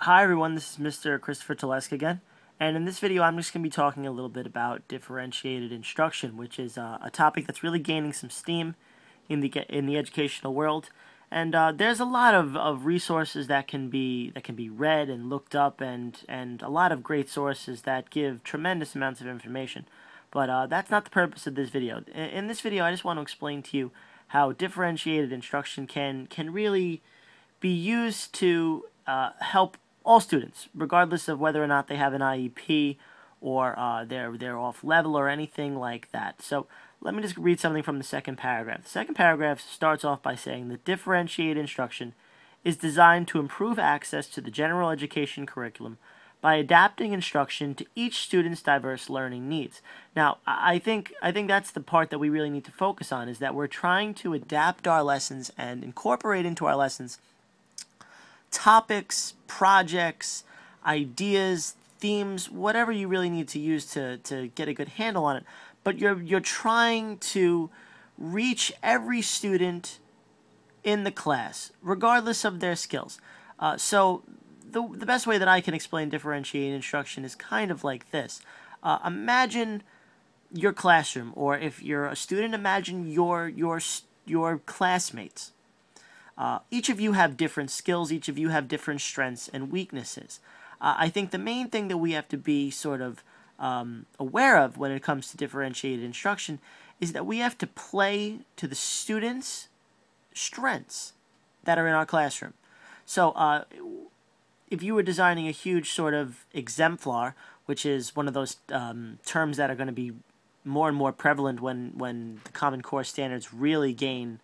Hi everyone, this is Mr. Christopher Telesca again, and in this video I'm just going to be talking a little bit about differentiated instruction, which is a topic that's really gaining some steam in the educational world. And there's a lot of resources that can be read and looked up, and a lot of great sources that give tremendous amounts of information. But that's not the purpose of this video. In this video, I just want to explain to you how differentiated instruction can really be used to help all students, regardless of whether or not they have an IEP or they're off level or anything like that. So let me just read something from the second paragraph. The second paragraph starts off by saying that differentiated instruction is designed to improve access to the general education curriculum by adapting instruction to each student's diverse learning needs. Now, I think that's the part that we really need to focus on, is that we're trying to adapt our lessons and incorporate into our lessons topics, projects, ideas, themes, whatever you really need to use to get a good handle on it. But you're trying to reach every student in the class, regardless of their skills. So the best way that I can explain differentiated instruction is kind of like this. Imagine your classroom, or if you're a student, imagine your classmates. Each of you have different skills, each of you have different strengths and weaknesses. I think the main thing that we have to be sort of aware of when it comes to differentiated instruction is that we have to play to the students' strengths that are in our classroom. So if you were designing a huge sort of exemplar, which is one of those terms that are going to be more and more prevalent when the Common Core standards really gain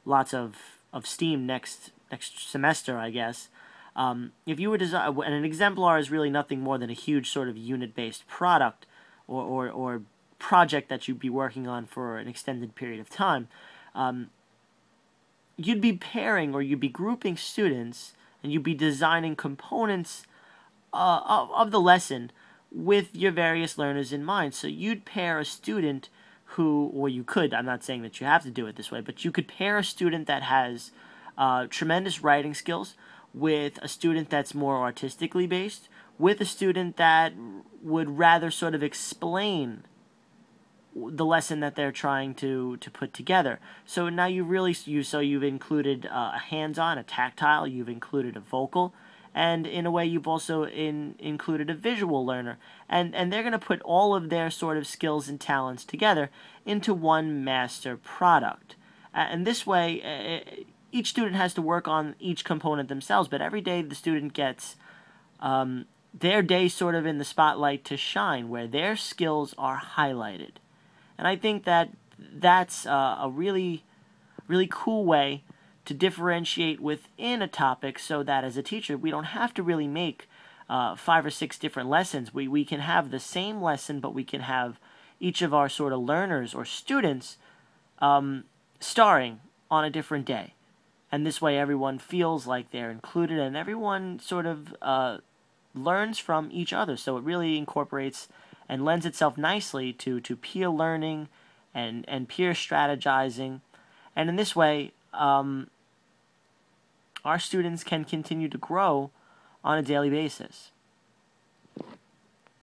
lots of steam next semester, I guess. If you were design, and an exemplar is really nothing more than a huge sort of unit-based product or project that you'd be working on for an extended period of time. You'd be pairing, or you'd be grouping students, and you'd be designing components of the lesson with your various learners in mind. So you'd pair a student who, or you could, I'm not saying that you have to do it this way, but you could pair a student that has tremendous writing skills with a student that's more artistically based, with a student that would rather sort of explain the lesson that they're trying to put together. So now you've included a hands-on, a tactile, you've included a vocal, and in a way you've also included a visual learner. And they're going to put all of their sort of skills and talents together into one master product. And this way, each student has to work on each component themselves, but every day the student gets their day sort of in the spotlight to shine, where their skills are highlighted. And I think that that's a really, really cool way to differentiate within a topic, so that as a teacher we don't have to really make 5 or 6 different lessons. We can have the same lesson, but we can have each of our sort of learners or students starring on a different day. And this way everyone feels like they're included, and everyone sort of learns from each other. So it really incorporates and lends itself nicely to peer learning and peer strategizing. And in this way, our students can continue to grow on a daily basis.